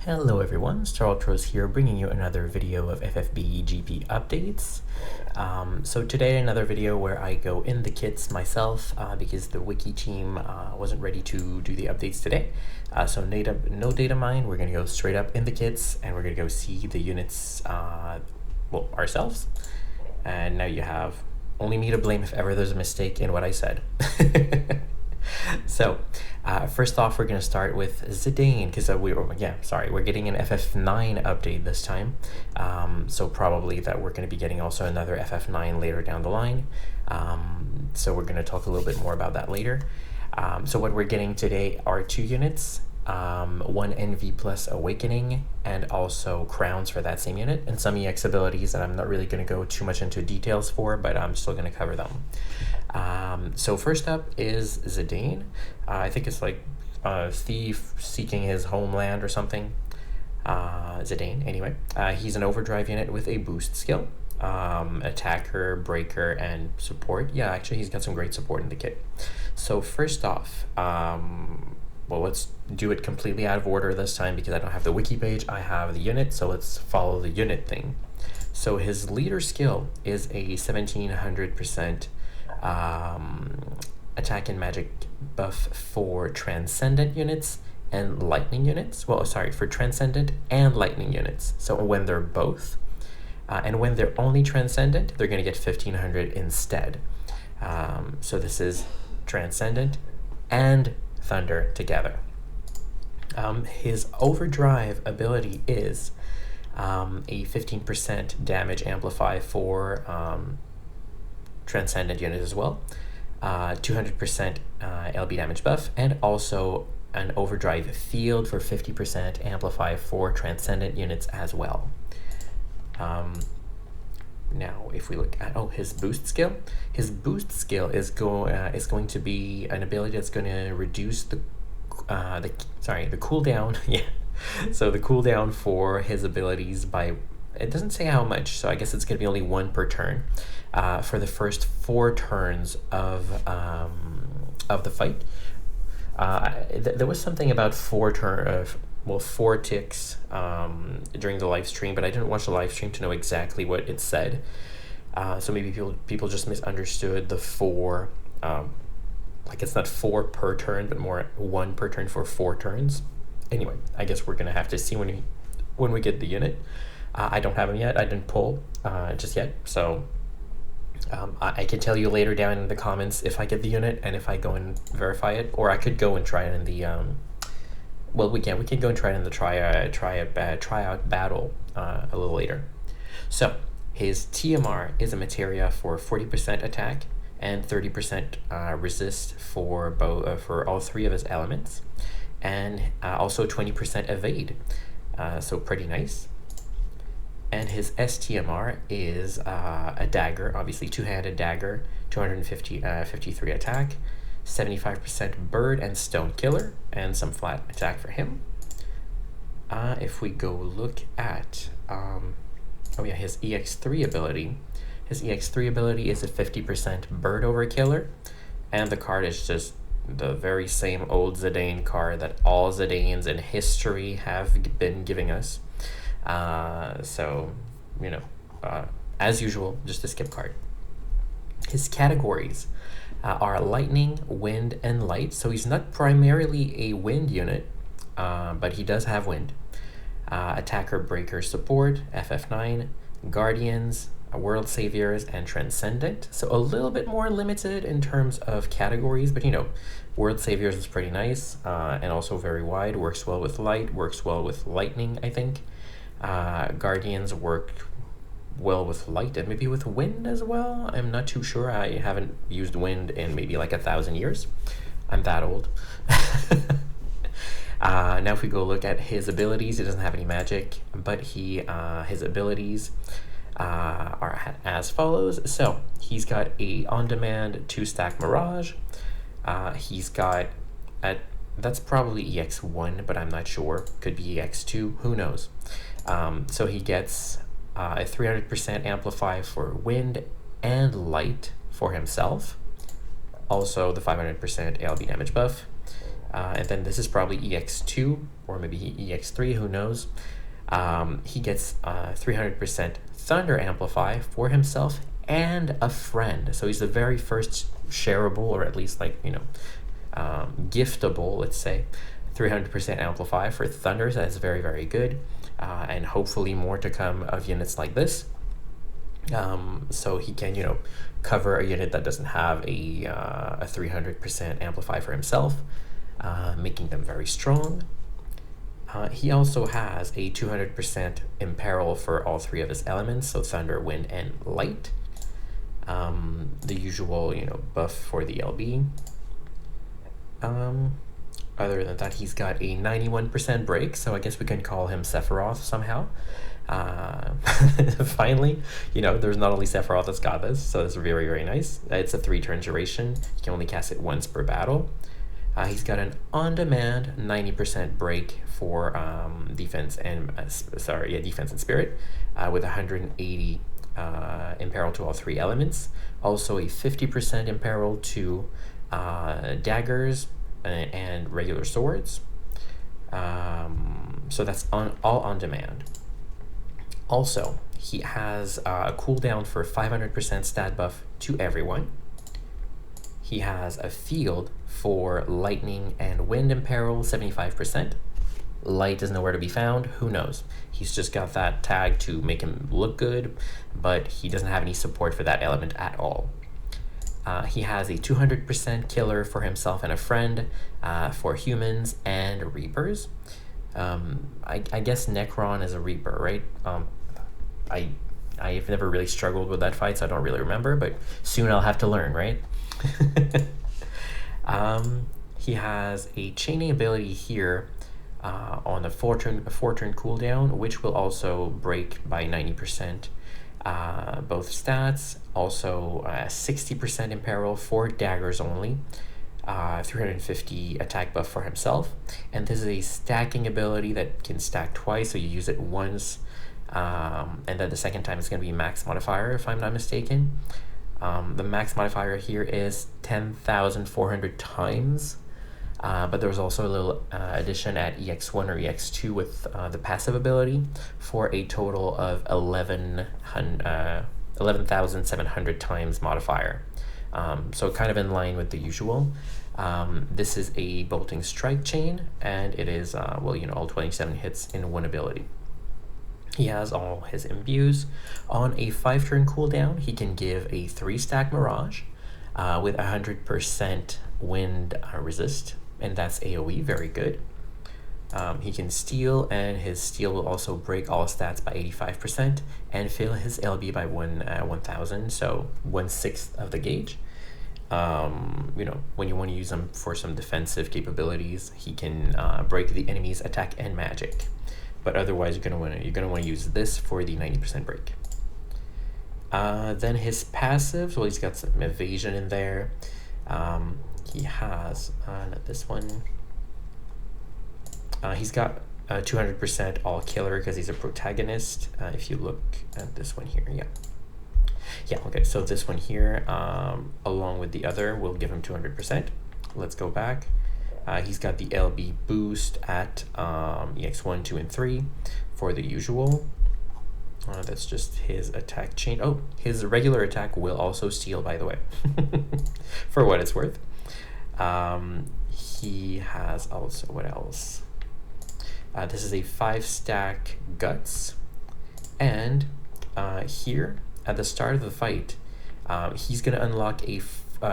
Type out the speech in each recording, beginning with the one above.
Hello everyone, StarUltros here bringing you another video of FFBE GP updates. So today another video where I go in the kits myself because the wiki team wasn't ready to do the updates today. So no data mine, we're going to go straight up in the kits and we're going to go see the units ourselves. And now you have only me to blame if ever there's a mistake in what I said. So first off, we're going to start with Zidane because we're getting an FF9 update this time. So probably that we're going to be getting also another FF9 later down the line. So we're going to talk a little bit more about that later. So what we're getting today are 2 units, 1 NV plus Awakening, and also crowns for that same unit, and some EX abilities that I'm not really going to go too much into details for, but I'm still going to cover them. So first up is Zidane. I think it's like a thief seeking his homeland or something. Zidane, anyway. He's an overdrive unit with a boost skill. Attacker, breaker, and support. Yeah, actually he's got some great support in the kit. So first off, well, let's do it completely out of order this time because I don't have the wiki page, I have the unit, so let's follow the unit thing. So his leader skill is a 1700% attack and magic buff for transcendent units and lightning units. Well, sorry, for transcendent and lightning units. So when they're both, and when they're only transcendent, they're going to get 1500 instead. So this is transcendent and thunder together. His overdrive ability is a 15% damage amplify for transcendent unit as well, 200% LB damage buff, and also an overdrive field for 50% amplify for transcendent units as well. Now if we look at his boost skill is going to be an ability that's going to reduce the cooldown. Yeah, so the cooldown for his abilities by, it doesn't say how much, so I guess it's going to be only 1 per turn for the first 4 turns of the fight. There was something about 4 ticks during the live stream, but I didn't watch the live stream to know exactly what it said. So maybe people just misunderstood the 4. Like it's not 4 per turn, but more 1 per turn for 4 turns. Anyway, I guess we're gonna have to see when we get the unit. I don't have him yet. I didn't pull just yet, so I can tell you later down in the comments if I get the unit and if I go and verify it, or I could go and try it in the we can go and try it in the tryout battle a little later. So his TMR is a materia for 40% attack and 30% resist for both for all 3 of his elements, and also 20% evade. So pretty nice. And his STMR is a dagger, obviously 2-handed dagger, 53 attack, 75% bird and stone killer, and some flat attack for him. If we go look at his EX3 ability. His EX3 ability is a 50% bird over killer, and the card is just the very same old Zidane card that all Zidanes in history have been giving us. So, as usual, just a skip card. His categories are lightning, wind, and light. So he's not primarily a wind unit, but he does have wind. Attacker, breaker, support, FF9, guardians, world saviors, and transcendent. So a little bit more limited in terms of categories, but world saviors is pretty nice, and also very wide, works well with light, works well with lightning, I think. Guardians work well with light and maybe with wind as well. I'm not too sure. I haven't used wind in maybe like 1,000 years. I'm that old. Now if we go look at his abilities, he doesn't have any magic, but his abilities are as follows. So he's got a on-demand 2-stack Mirage. He's got that's probably EX1, but I'm not sure. Could be EX2, who knows. So he gets a 300% amplify for wind and light for himself. Also the 500% ALB damage buff. And then this is probably EX2 or maybe EX3, who knows. He gets 300% Thunder Amplify for himself and a friend. So he's the very first shareable, or at least like, giftable, let's say, 300% Amplify for Thunder. So that's very, very good. And hopefully more to come of units like this. So he can, cover a unit that doesn't have a 300% Amplify for himself, making them very strong. He also has a 200% Imperil for all three of his elements, so Thunder, Wind, and Light. The usual, buff for the LB. Other than that, he's got a 91% break, so I guess we can call him Sephiroth somehow. Finally, there's not only Sephiroth that's got this, so it's very, very nice. It's a 3-turn duration. You can only cast it once per battle. He's got an on-demand 90% break for defense and defense and spirit, with 180 imperil to all three elements. Also a 50% imperil to daggers and regular swords. So that's all on demand. Also, he has a cooldown for 500% stat buff to everyone. He has a field for lightning and wind imperil, 75%. Light is nowhere to be found. Who knows? He's just got that tag to make him look good, but he doesn't have any support for that element at all. He has a 200% killer for himself and a friend, for humans and reapers. I guess Necron is a reaper, right? I've never really struggled with that fight, so I don't really remember, but soon I'll have to learn, right? He has a chaining ability here on a 4-turn cooldown, which will also break by 90% both stats. Also 60% imperil for daggers only, 350 attack buff for himself, and this is a stacking ability that can stack twice, so you use it once, and then the second time it's going to be max modifier, if I'm not mistaken. The max modifier here is 10,400 times, but there's also a little addition at EX1 or EX2 with the passive ability for a total of 11,700 times modifier. So kind of in line with the usual. This is a bolting strike chain, and it is, all 27 hits in one ability. He has all his imbues. On a 5-turn cooldown, he can give a 3-stack Mirage with 100% wind resist, and that's AoE, very good. He can steal, and his steal will also break all stats by 85% and fill his LB by 1,000, so 1/6 of the gauge. When you want to use him for some defensive capabilities, he can break the enemy's attack and magic. But otherwise, you're gonna want to use this for the 90% break. Then his passives, well, he's got some evasion in there. He has not this one. He's got 200% all killer because he's a protagonist. If you look at this one here, yeah. Okay. So this one here, along with the other, will give him 200%. Let's go back. He's got the LB boost at EX1, 2, and 3 for the usual. That's just his attack chain. Oh, his regular attack will also steal, by the way, for what it's worth. He has also, what else? This is a 5-stack guts. And here, at the start of the fight, he's going to unlock a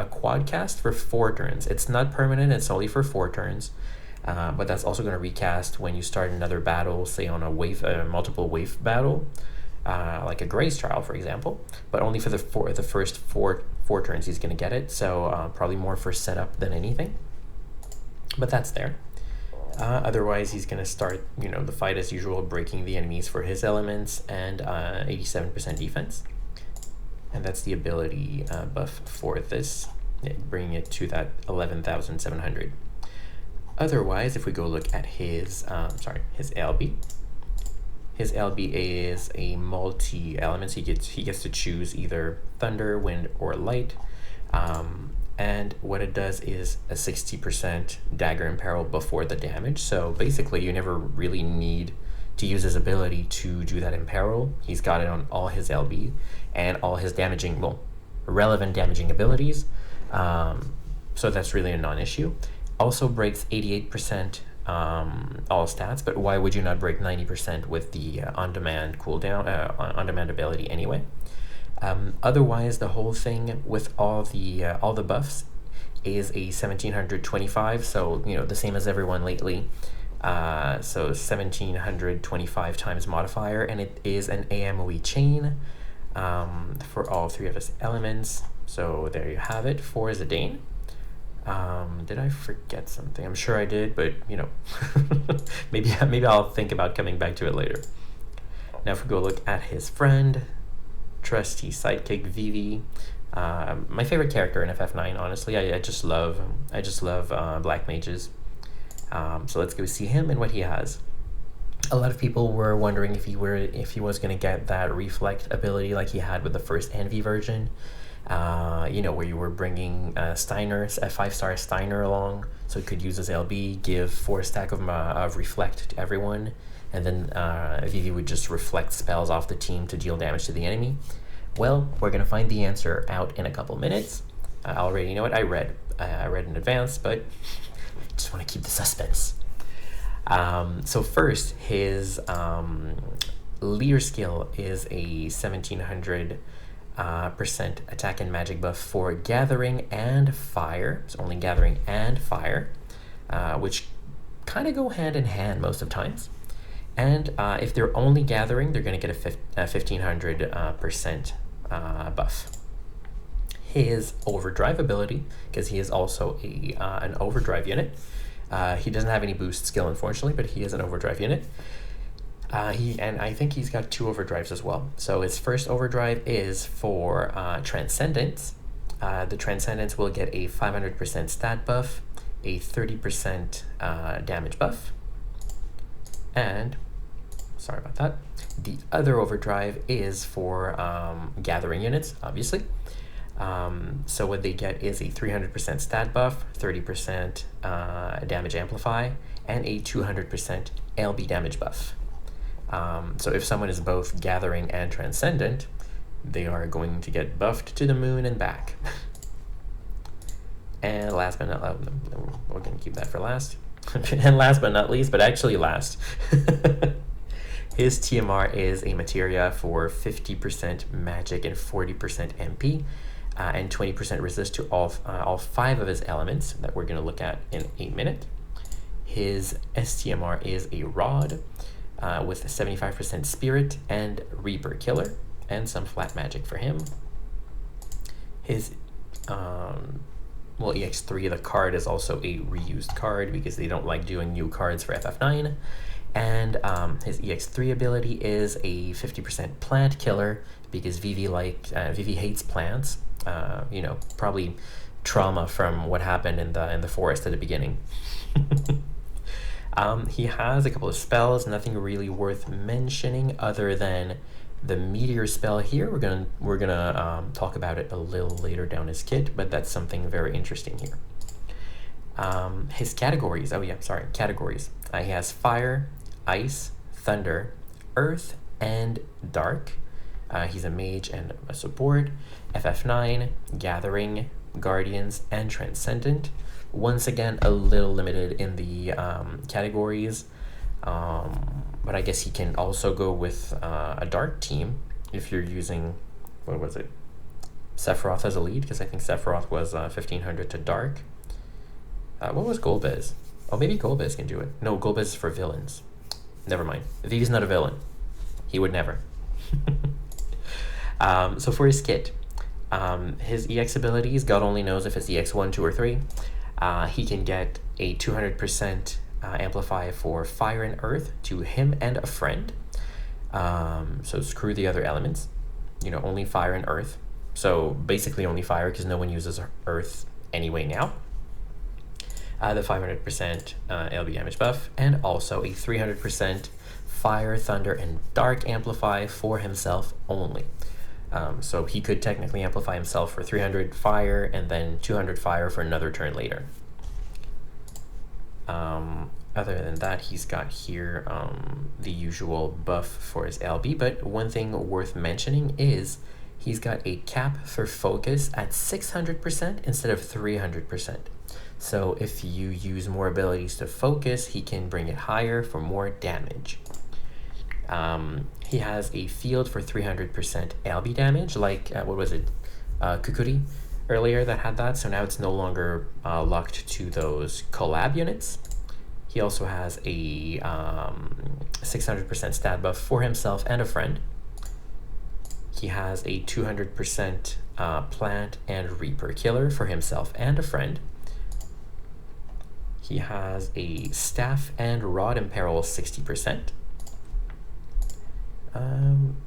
quad cast for 4 turns. It's not permanent, it's only for 4 turns, but that's also going to recast when you start another battle, say on a multiple wave battle, like a Grace Trial, for example, but only for the first four turns he's going to get it, so probably more for setup than anything, but that's there. Otherwise, he's going to start, the fight as usual, breaking the enemies for his elements and 87% defense. And that's the ability buff for this, bringing it to that 11,700. Otherwise, if we go look at his LB, his LB is a multi-element. He gets to choose either thunder, wind, or light. And and what it does is a 60% dagger imperil before the damage. So basically you never really need to use his ability to do that imperil. He's got it on all his LB and all his damaging, well, relevant damaging abilities. So that's really a non-issue. Also breaks 88% all stats, but why would you not break 90% with the on-demand cooldown, on-demand ability anyway? Otherwise, the whole thing with all the buffs is a 1725, so you know, the same as everyone lately. So 1725 times modifier, and it is an AMOE chain for all three of his elements. So there you have it for Zidane. Did I forget something? I'm sure I did, but you know, maybe I'll think about coming back to it later. Now if we go look at his friend, trusty sidekick Vivi, my favorite character in FF9. Honestly, I just love Black Mages. So let's go see him and what he has. A lot of people were wondering if he was going to get that reflect ability like he had with the first Envy version. You know, where you were bringing Steiner, a 5-star Steiner along, so he could use his LB, give 4 stack of reflect to everyone, and then Vivi would just reflect spells off the team to deal damage to the enemy. Well, we're gonna find the answer out in a couple minutes. I already know it. I read in advance, but I just want to keep the suspense. So first, his leader skill is a 1700 percent attack and magic buff for gathering and fire. So only gathering and fire, which kind of go hand in hand most of times. And if they're only gathering, they're going to get a 1500% buff. His overdrive ability, because he is also an overdrive unit. He doesn't have any boost skill, unfortunately, but he is an overdrive unit. And I think he's got 2 overdrives as well. So his first overdrive is for Transcendence. The Transcendence will get a 500% stat buff, a 30% damage buff, and sorry about that. The other overdrive is for gathering units, obviously. So what they get is a 300% stat buff, 30% damage amplify, and a 200% LB damage buff. So if someone is both gathering and transcendent, they are going to get buffed to the moon and back. And last but not least, we're going to keep that for last. And last but not least, but actually last, his TMR is a materia for 50% magic and 40% MP, and 20% resist to all 5 of his elements that we're going to look at in a minute. His STMR is a rod with 75% spirit and Reaper Killer, and some flat magic for him. His EX3, the card, is also a reused card because they don't like doing new cards for FF9. And his EX3 ability is a 50% plant killer because Vivi hates plants. You know, probably trauma from what happened in the forest at the beginning. He has a couple of spells, nothing really worth mentioning other than the meteor spell here. We're gonna talk about it a little later down his kit, but that's something very interesting here. His categories. Oh yeah, sorry, categories. He has fire, ice, thunder, earth, and dark. He's a mage and a support. FF9, gathering, guardians, and transcendent. Once again, a little limited in the categories, but I guess he can also go with a dark team if you're using, what was it, Sephiroth as a lead, because I think Sephiroth was 1500 to dark. What was Golbez? Oh, maybe Golbez can do it. No, Golbez is for villains. Never mind. Vivi's not a villain. He would never. So for his kit, his EX abilities, God only knows if it's EX 1, 2, or 3. He can get a 200% amplify for fire and earth to him and a friend. So screw the other elements, you know, only fire and earth. So basically only fire because no one uses earth anyway now. The 500% LB damage buff, and also a 300% fire, thunder, and dark amplify for himself only. So he could technically amplify himself for 300 fire and then 200 fire for another turn later. Other than that, he's got here the usual buff for his LB, but one thing worth mentioning is he's got a cap for focus at 600% instead of 300%. So if you use more abilities to focus, he can bring it higher for more damage. He has a field for 300% LB damage, like, what was it, Kukuri earlier that had that, so now it's no longer locked to those collab units. He also has a 600% stat buff for himself and a friend. He has a 200% plant and reaper killer for himself and a friend. He has a staff and rod imperil 60%.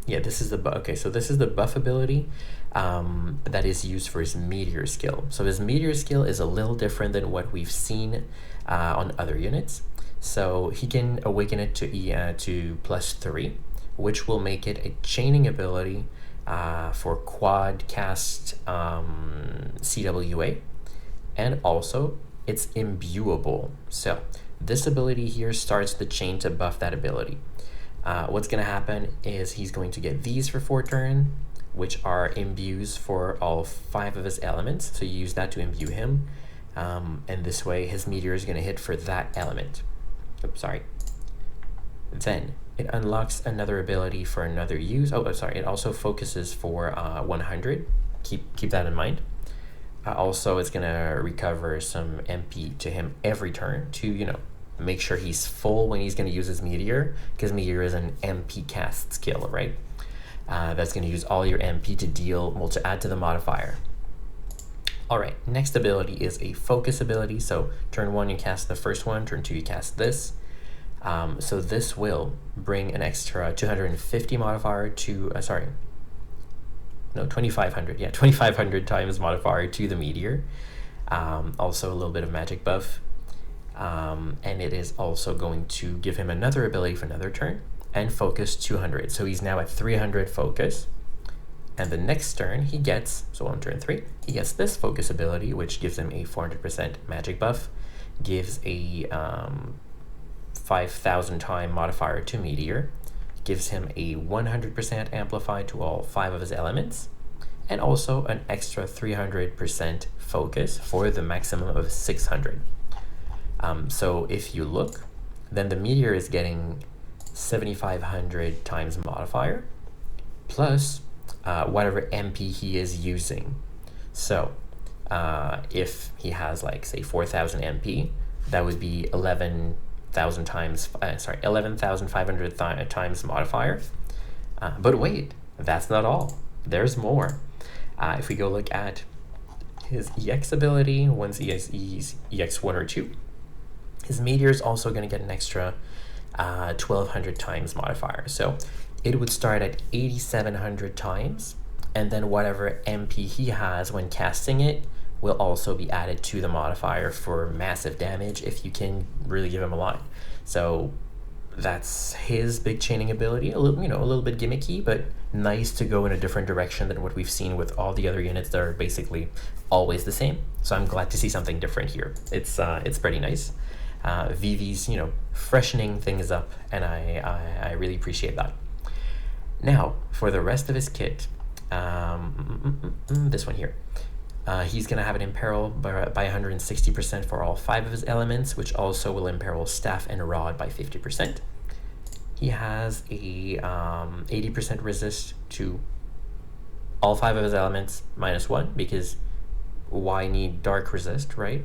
Yeah, this is the okay. So this is the buff ability that is used for his meteor skill. So his meteor skill is a little different than what we've seen on other units. So he can awaken it to +3, which will make it a chaining ability for quad cast CWA, and also it's imbuable. So this ability here starts the chain to buff that ability. What's going to happen is he's going to get these for 4 turns, which are imbues for all 5 of his elements. So you use that to imbue him. And this way his meteor is going to hit for that element. Oops, sorry. Then it unlocks another ability for another use. Oh, sorry. It also focuses for 100. Keep that in mind. Also, it's going to recover some MP to him every turn to, you know, make sure he's full when he's going to use his meteor, because meteor is an MP cast skill, right? That's going to use all your MP to deal, well, to add to the modifier. All right, next ability is a focus ability. So turn 1 you cast the first one, turn 2 you cast this. So this will bring an extra 250 modifier to 2500. Yeah, 2500 times modifier to the meteor. Also a little bit of magic buff. And it is also going to give him another ability for another turn, and focus 200. So he's now at 300 focus. And the next turn he gets, so on turn 3, he gets this focus ability, which gives him a 400% magic buff, gives a 5000 time modifier to meteor, gives him a 100% amplify to all 5 of his elements, and also an extra 300% focus for the maximum of 600. So if you look, then the meteor is getting 7500 times modifier plus whatever MP he is using. So if he has, like, say 4000 MP, that would be 11,000 times 11,500 times modifier. But wait, that's not all. There's more. If we go look at his EX ability, once he has EX 1 or 2, his meteor is also going to get an extra 1200 times modifier. So it would start at 8700 times, and then whatever MP he has when casting it will also be added to the modifier for massive damage if you can really give him a lot. So that's his big chaining ability. A little bit gimmicky, but nice to go in a different direction than what we've seen with all the other units that are basically always the same. So I'm glad to see something different here. It's pretty nice. Vivi's, freshening things up, and I really appreciate that. Now, for the rest of his kit, this one here, he's going to have it imperil by 160% for all 5 of his elements, which also will imperil staff and rod by 50%. He has a 80% resist to all 5 of his elements -1, because why need dark resist, right?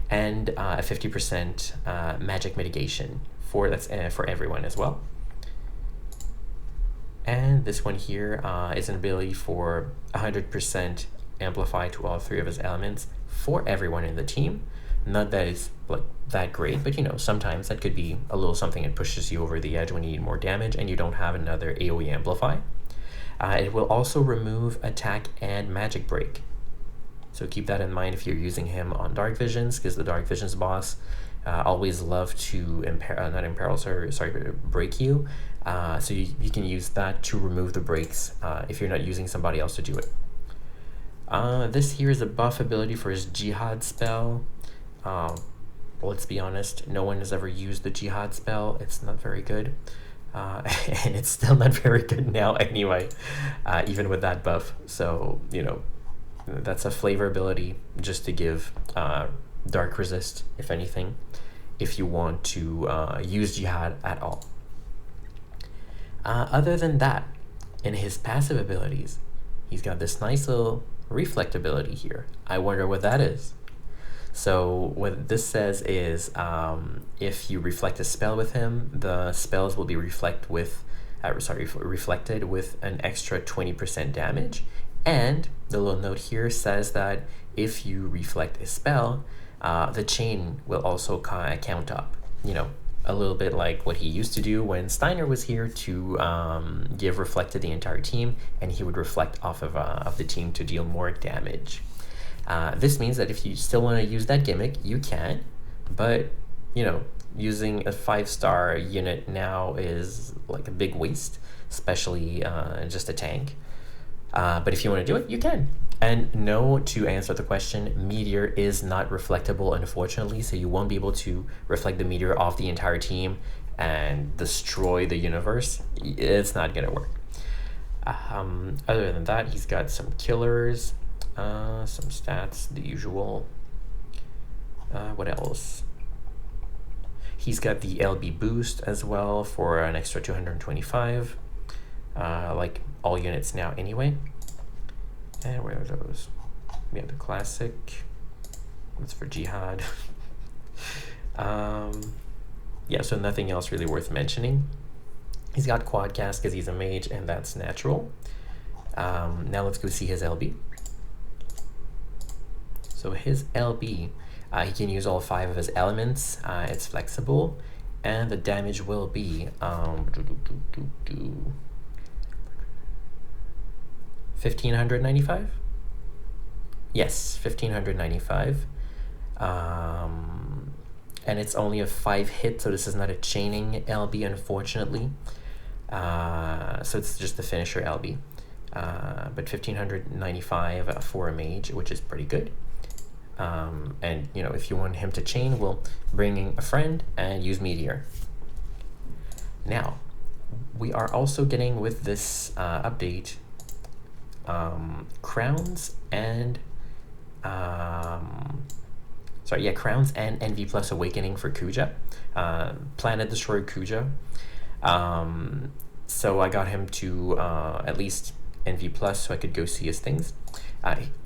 And a 50% magic mitigation for everyone as well. And this one here is an ability for 100% amplify to all 3 of his elements for everyone in the team. Not that it's like that great, but sometimes that could be a little something that pushes you over the edge when you need more damage and you don't have another AoE amplify. It will also remove attack and magic break. So keep that in mind if you're using him on Dark Visions, because the Dark Visions boss always love to break you. So you can use that to remove the breaks if you're not using somebody else to do it. This here is a buff ability for his Jihad spell. Let's be honest, no one has ever used the Jihad spell. It's not very good. And it's still not very good now anyway, even with that buff. So, you know, that's a flavor ability just to give dark resist, if anything, if you want to use Jihad at all. Other than that, in his passive abilities, he's got this nice little reflect ability here. I wonder what that is. So what this says is if you reflect a spell with him, the spells will be reflected with an extra 20% damage. And the little note here says that if you reflect a spell, the chain will also count up. You know, a little bit like what he used to do when Steiner was here to give reflect to the entire team, and he would reflect off of the team to deal more damage. This means that if you still want to use that gimmick, you can, but, you know, using a 5-star unit now is like a big waste, especially just a tank. But if you want to do it, you can. And no, to answer the question, Meteor is not reflectable, unfortunately, so you won't be able to reflect the Meteor off the entire team and destroy the universe. It's not going to work. Other than that, he's got some killers. Some stats, the usual. What else? He's got the LB boost as well for an extra 225, like all units now anyway. And where are those? We have the classic. That's for Jihad. Yeah, so nothing else really worth mentioning. He's got quad cast because he's a mage, and that's natural. Now let's go see his LB. So his LB, he can use all 5 of his elements. It's flexible, and the damage will be 1595. Yes, 1595. And it's only a 5 hit, so this is not a chaining LB, unfortunately. So it's just the finisher LB. But 1595 for a mage, which is pretty good. And, you know, if you want him to chain, we'll bring in a friend and use Meteor. Now, we are also getting with this update crowns and crowns and NV Plus Awakening for Kuja, Planet Destroyer Kuja. So I got him to at least NV Plus so I could go see his things.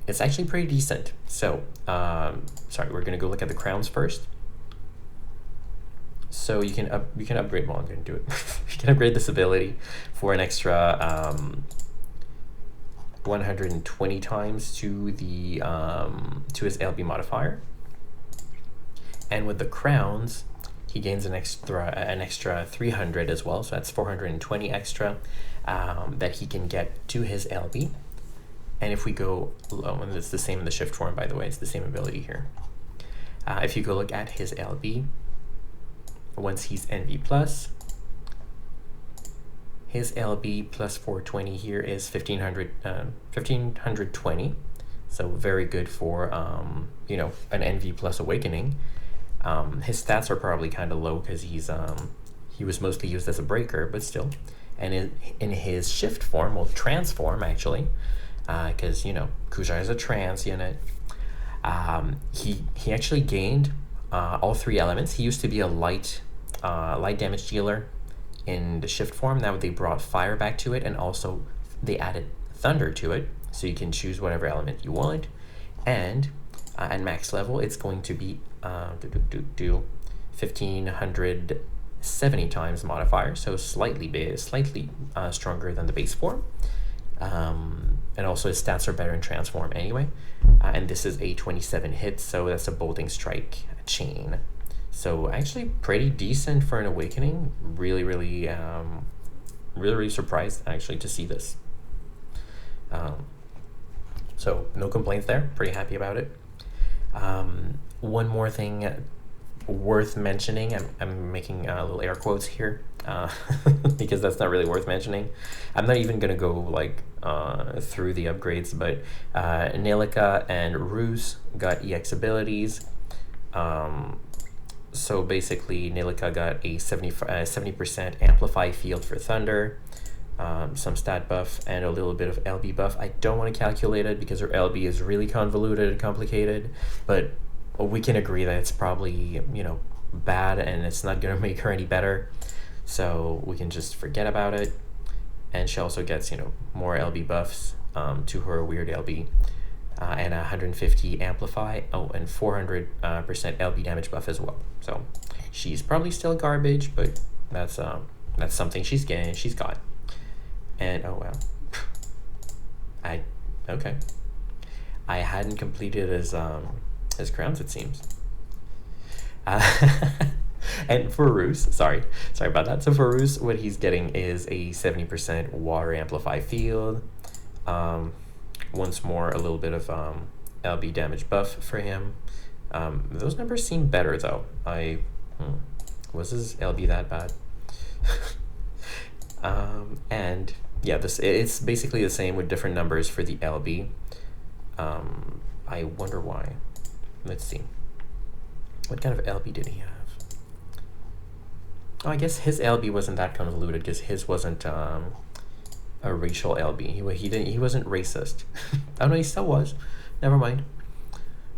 It's actually pretty decent. So, we're gonna go look at the crowns first. So you can upgrade. Well, I'm gonna do it. You can upgrade this ability for an extra 120 times to the to his LB modifier. And with the crowns, he gains an extra 300 as well. So that's 420 extra that he can get to his LB. And if we go, and it's the same in the shift form, by the way, it's the same ability here. If you go look at his LB, once he's NV plus, his LB plus 420 here is 1520. So very good for, you know, an NV plus Awakening. His stats are probably kind of low because he was mostly used as a breaker, but still. And in his shift form, well, transform actually, because, you know, Kuja is a trans unit. He actually gained all 3 elements. He used to be a light damage dealer in the shift form. Now they brought fire back to it, and also they added thunder to it, so you can choose whatever element you want. And at max level, it's going to be 1570 times modifier, so slightly stronger than the base form. And also his stats are better in transform anyway. And this is a 27 hit, so that's a bolting strike chain. So actually pretty decent for an Awakening. Really surprised actually to see this. So no complaints there. Pretty happy about it. One more thing worth mentioning. I'm making little air quotes here because that's not really worth mentioning. I'm not even gonna go like through the upgrades, but Nilika and Ruse got EX abilities. So basically, Nilika got a 70% amplify field for Thunder, some stat buff, and a little bit of LB buff. I don't want to calculate it because her LB is really convoluted and complicated, but we can agree that it's probably, you know, bad and it's not going to make her any better. So we can just forget about it. And she also gets, you know, more LB buffs to her weird LB. And 150 amplify, and 400% LB damage buff as well. So she's probably still garbage, but that's something she's got. And oh wow, okay. I hadn't completed his crowns, it seems. And for Ruse, sorry about that. So for Ruse, what he's getting is a 70% water amplify field. Once more, a little bit of LB damage buff for him. Those numbers seem better though. Was his LB that bad? And yeah, it's basically the same with different numbers for the LB. I wonder why. Let's see. What kind of LB did he have? Oh, I guess his LB wasn't that convoluted because his wasn't a racial LB. He wasn't racist. Oh no, he still was. Never mind.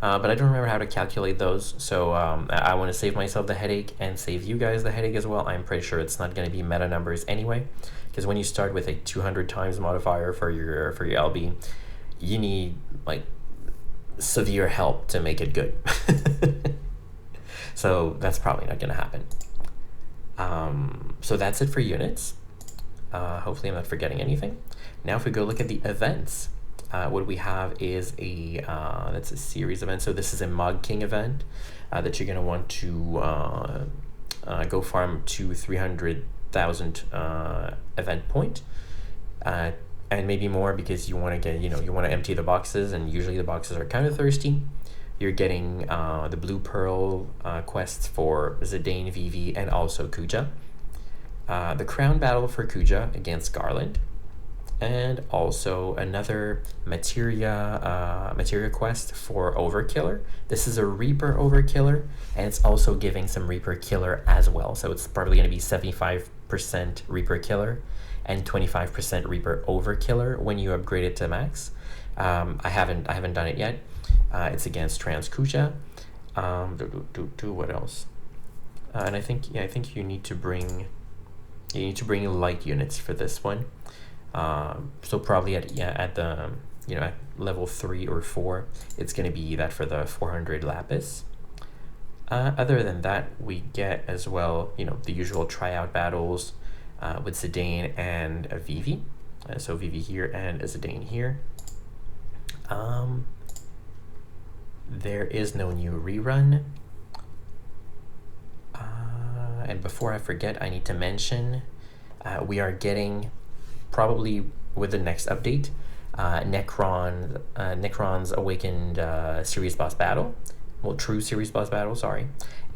But I don't remember how to calculate those, so I want to save myself the headache and save you guys the headache as well. I'm pretty sure it's not going to be meta numbers anyway, because when you start with a 200 times modifier for your LB, you need like severe help to make it good. So that's probably not going to happen. So that's it for units. Hopefully I'm not forgetting anything. Now if we go look at the events, what we have is that's a series event. So this is a Mog King event that you're going to want to go farm to 300,000 event point, and maybe more because you want to get, you want to empty the boxes, and usually the boxes are kind of thirsty. You're getting the Blue Pearl quests for Zidane, Vivi, and also Kuja. The crown battle for Kuja against Garland, and also another materia quest for Overkiller. This is a Reaper Overkiller, and it's also giving some Reaper Killer as well. So it's probably going to be 75% Reaper Killer and 25% Reaper Overkiller when you upgrade it to max. I haven't done it yet. It's against Trans Kuja. What else? And I think you need to bring light units for this one. So probably at the at level 3 or 4, it's going to be that for the 400 lapis. Other than that, we get as well the usual tryout battles with Zidane and Vivi. So Vivi here and Zidane here. There is no new rerun. And before I forget, I need to mention we are getting, probably with the next update, Necron's Awakened series boss battle. Well, true series boss battle, sorry.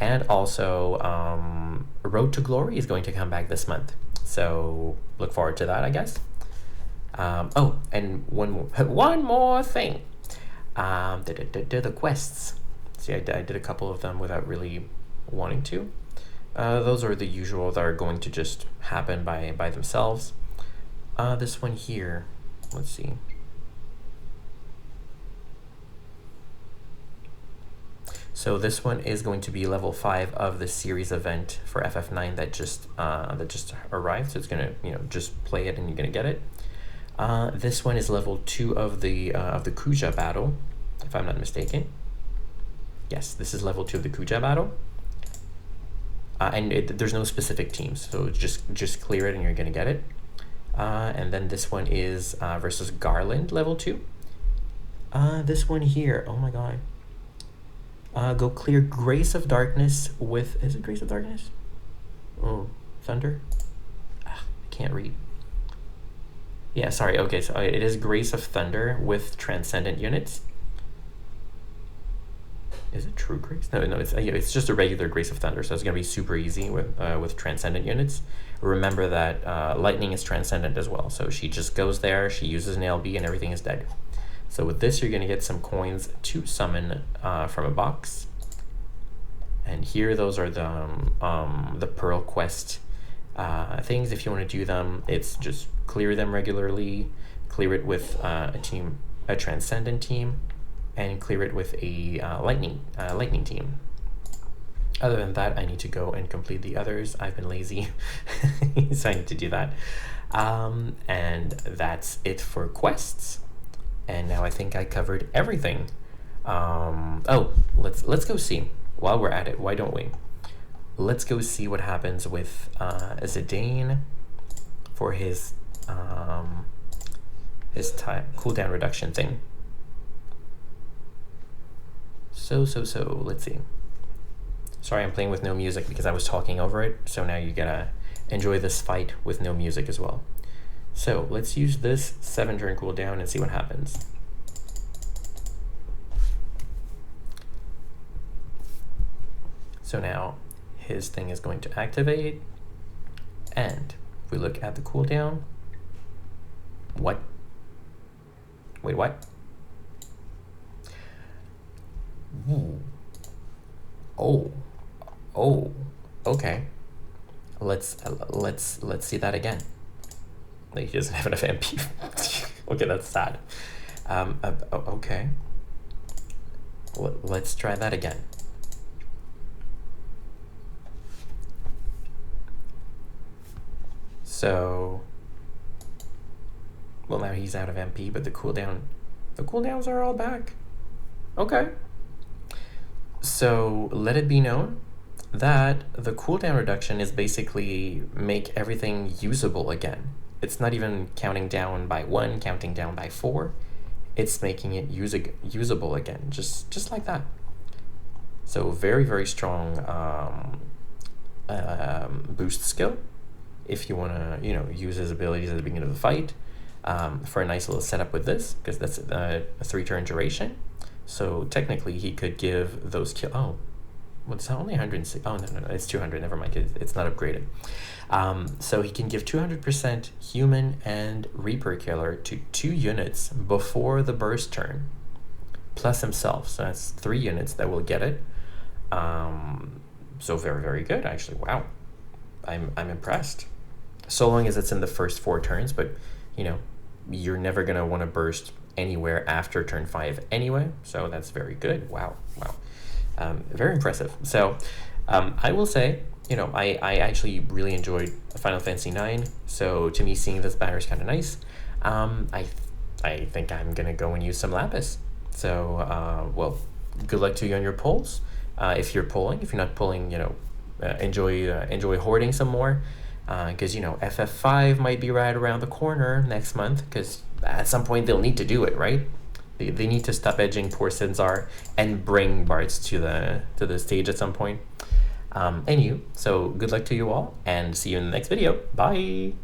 And also Road to Glory is going to come back this month. So look forward to that, I guess. Oh, and one more thing. The quests. See, I did a couple of them without really wanting to. Those are the usual that are going to just happen by themselves. This one here, let's see. So this one is going to be level 5 of the series event for FF9 that just arrived. So it's gonna just play it and you're gonna get it. This one is level 2 of the Kuja battle, if I'm not mistaken. Yes, this is level 2 of the Kuja battle. And there's no specific teams, so just clear it and you're gonna get it. And then this one is versus Garland, level 2. This one here, oh my god. Go clear Grace of Darkness with, is it Grace of Darkness? Oh, Thunder? I can't read. Yeah, sorry, okay, so it is Grace of Thunder with Transcendent units. Is it True Grace? No, it's just a regular Grace of Thunder, so it's gonna be super easy with Transcendent units. Remember that Lightning is Transcendent as well, so she just goes there, she uses an LB, and everything is dead. So with this, you're gonna get some coins to summon from a box. And here, those are the Pearl Quest things. If you want to do them, it's just clear them regularly, clear it with a Transcendent team, and clear it with a lightning team. Other than that, I need to go and complete the others. I've been lazy, so I need to do that. And that's it for quests. And now I think I covered everything. Oh, let's go see. While we're at it, why don't we? Let's go see what happens with Zidane for his time cooldown reduction thing. So, let's see. Sorry, I'm playing with no music because I was talking over it, so now you gotta enjoy this fight with no music as well. So, let's use this 7-turn cooldown and see what happens. So now, his thing is going to activate, and if we look at the cooldown, what? Wait, what? Ooh. Oh, okay. Let's see that again. Like, he doesn't have enough MP. Okay, that's sad. Okay. Let's try that again. So, well, now he's out of MP, but the cooldowns are all back. Okay. So let it be known that the cooldown reduction is basically make everything usable again. It's not even counting down by 1, counting down by 4. It's making it usable again, just like that. So very, very strong boost skill. If you want to, use his abilities at the beginning of the fight for a nice little setup with this, because that's a 3-turn duration. So technically, he could give those kill. Oh, what's that? Only 106. Oh no, it's 200. Never mind. It's not upgraded. So he can give 200% human and Reaper Killer to 2 units before the burst turn, plus himself. So that's 3 units that will get it. So very, very good. Actually, wow. I'm impressed. So long as it's in the first 4 turns, but you're never gonna want to burst anywhere after turn 5 anyway, so that's very good. Wow. Very impressive. So I will say, I actually really enjoyed Final Fantasy IX, so to me seeing this banner is kind of nice. I think I'm gonna go and use some Lapis. So well, good luck to you on your polls. If you're polling, if you're not polling, enjoy hoarding some more, because FF5 might be right around the corner next month, because at some point they'll need to do it, right? They need to stop edging poor Sinzar and bring Bards to the stage at some point. So good luck to you all, and see you in the next video. Bye!